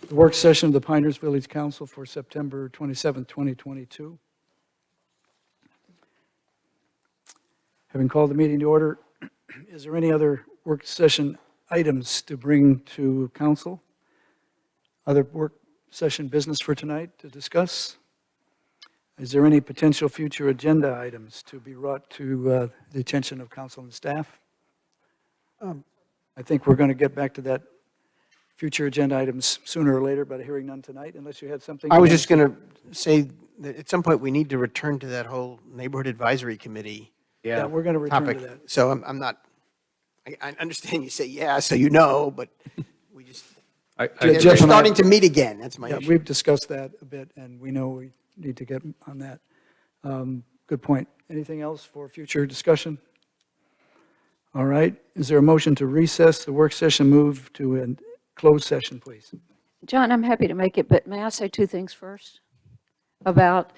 The work session of the Pinehurst Village Council for September 27, 2022. Having called the meeting to order, is there any other work session items to bring to council? Other work session business for tonight to discuss? Is there any potential future agenda items to be brought to the attention of council and staff? I think we're going to get back to that future agenda items sooner or later, but hearing none tonight, unless you had something. I was just going to say that at some point we need to return to that whole neighborhood advisory committee Yeah, we're going to return topic. to that. So I'm not, I understand you say yeah, so you know, but we just, Jeff they're and I- starting to meet again. That's my Yeah, issue. we've discussed that a bit, and we know we need to get on that. Good point. Anything else for future discussion? All right. Is there a motion to recess the work session, move to a closed session, please? John, I'm happy to make it, but may I say two things first? About,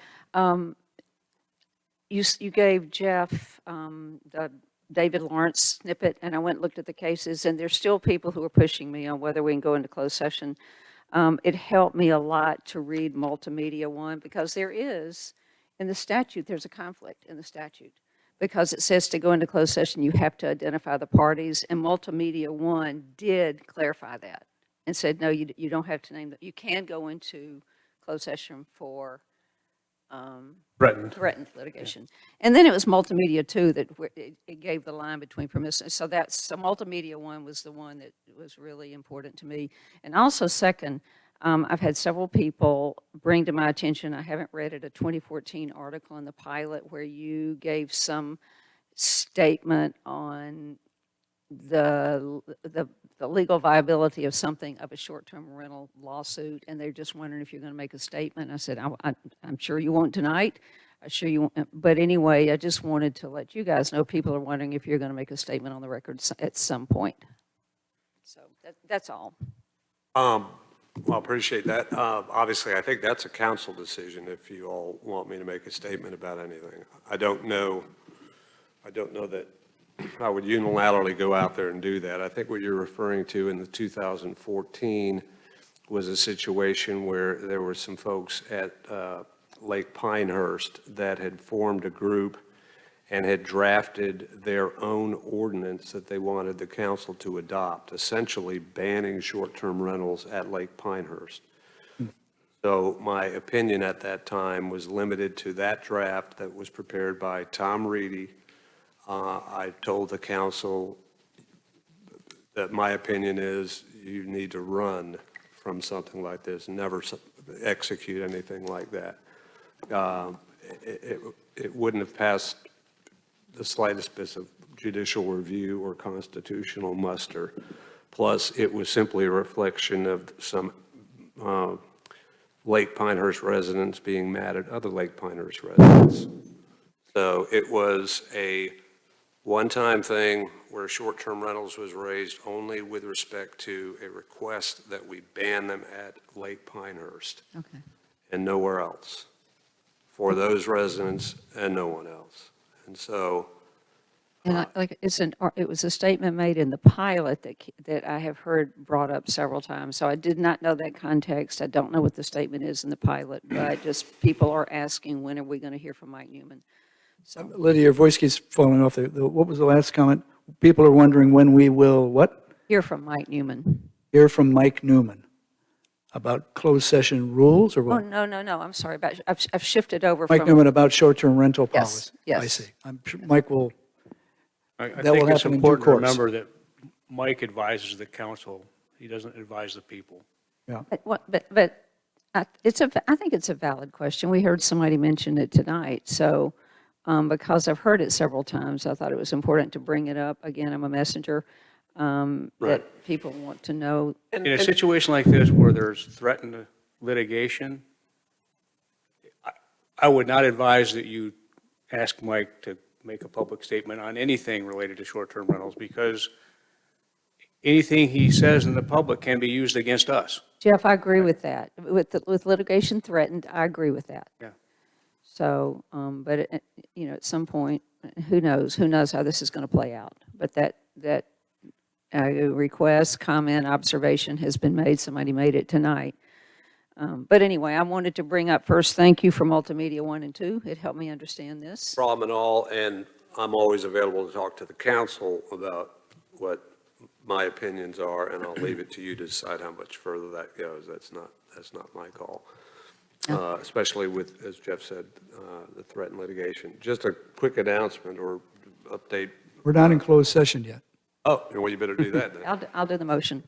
you gave Jeff the David Lawrence snippet, and I went and looked at the cases, and there's still people who are pushing me on whether we can go into closed session. It helped me a lot to read Multimedia 1, because there is, in the statute, there's a conflict in the statute. Because it says to go into closed session, you have to identify the parties, and Multimedia 1 did clarify that and said, no, you don't have to name them. You can go into closed session for threatened litigation. And then it was Multimedia 2 that it gave the line between permissive. So Multimedia 1 was the one that was really important to me. And also second, I've had several people bring to my attention, I haven't read it, a 2014 article in the Pilot where you gave some statement on the legal viability of something, of a short-term rental lawsuit, and they're just wondering if you're going to make a statement. I said, I'm sure you won't tonight. I'm sure you won't. But anyway, I just wanted to let you guys know people are wondering if you're going to make a statement on the record at some point. So that's all. Well, appreciate that. Obviously, I think that's a council decision if you all want me to make a statement about anything. I don't know that I would unilaterally go out there and do that. I think what you're referring to in the 2014 was a situation where there were some folks at Lake Pinehurst that had formed a group and had drafted their own ordinance that they wanted the council to adopt, essentially banning short-term rentals at Lake Pinehurst. So my opinion at that time was limited to that draft that was prepared by Tom Reedy. I told the council that my opinion is you need to run from something like this, never execute anything like that. It wouldn't have passed the slightest bit of judicial review or constitutional muster. Plus, it was simply a reflection of some Lake Pinehurst residents being mad at other Lake Pinehurst residents. So it was a one-time thing where short-term rentals was raised only with respect to a request that we ban them at Lake Pinehurst Okay. and nowhere else for those residents and no one else. And so, And it was a statement made in the Pilot that I have heard brought up several times. So I did not know that context. I don't know what the statement is in the Pilot, but just people are asking, when are we going to hear from Mike Newman? So Lydia, your voice keeps falling off. What was the last comment? People are wondering when we will, what? hear from Mike Newman. Hear from Mike Newman about closed session rules or Oh, what? no, I've sorry. I've shifted over Mike from. Newman about short-term rental Yes, policy. yes. I see. I'm sure Mike will, I That think will it's happen in due important to course. remember that Mike advises the council. He doesn't advise the people. yeah. But I think it's a valid question. We heard somebody mention it tonight. So because I've heard it several times, I thought it was important to bring it up. Again, I'm a messenger. That people want to know. In a situation like this where there's threatened litigation, I would not advise that you ask Mike to make a public statement on anything related to short-term rentals, because anything he says in the public can be used against us. Jeff, I agree with that. With litigation threatened, I agree with that. Yeah. So, but at some point, who knows? Who knows how this is going to play out? But that request, comment, observation has been made. Somebody made it tonight. But anyway, I wanted to bring up first, thank you for Multimedia 1 and 2. It helped me understand this. Problem and all, and I'm always available to talk to the council about what my opinions are, and I'll leave it to you to decide how much further that goes. That's not my call. Especially with, as Jeff said, the threat and litigation. Just a quick announcement or update. We're not in closed session yet. Oh, well, you better do that then. I'll do the motion.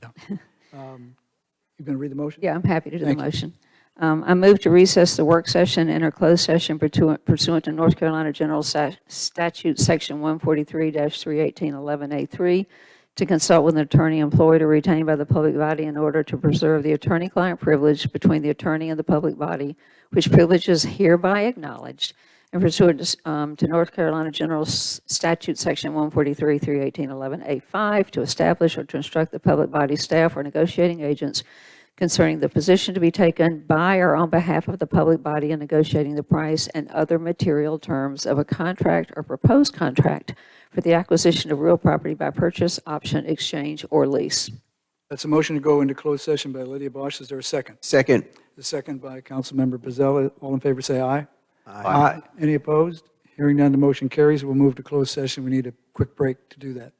You going to read the motion? Yeah, I'm happy to do the Thank you. motion. I move to recess the work session, enter closed session pursuant to North Carolina General Statute, Section 143-31811A3, to consult with an attorney employed or retained by the public body in order to preserve the attorney-client privilege between the attorney and the public body, which privilege is hereby acknowledged, and pursuant to North Carolina General Statute, Section 143-31811A5, to establish or to instruct the public body staff or negotiating agents concerning the position to be taken by or on behalf of the public body in negotiating the price and other material terms of a contract or proposed contract for the acquisition of real property by purchase, option, exchange, or lease. That's a motion to go into closed session by Lydia Bosch. Is there a second? Second. The second by Councilmember Pizzella. All in favor, say aye. Aye. Any opposed? Hearing none, the motion carries. We'll move to closed session. We need a quick break to do that.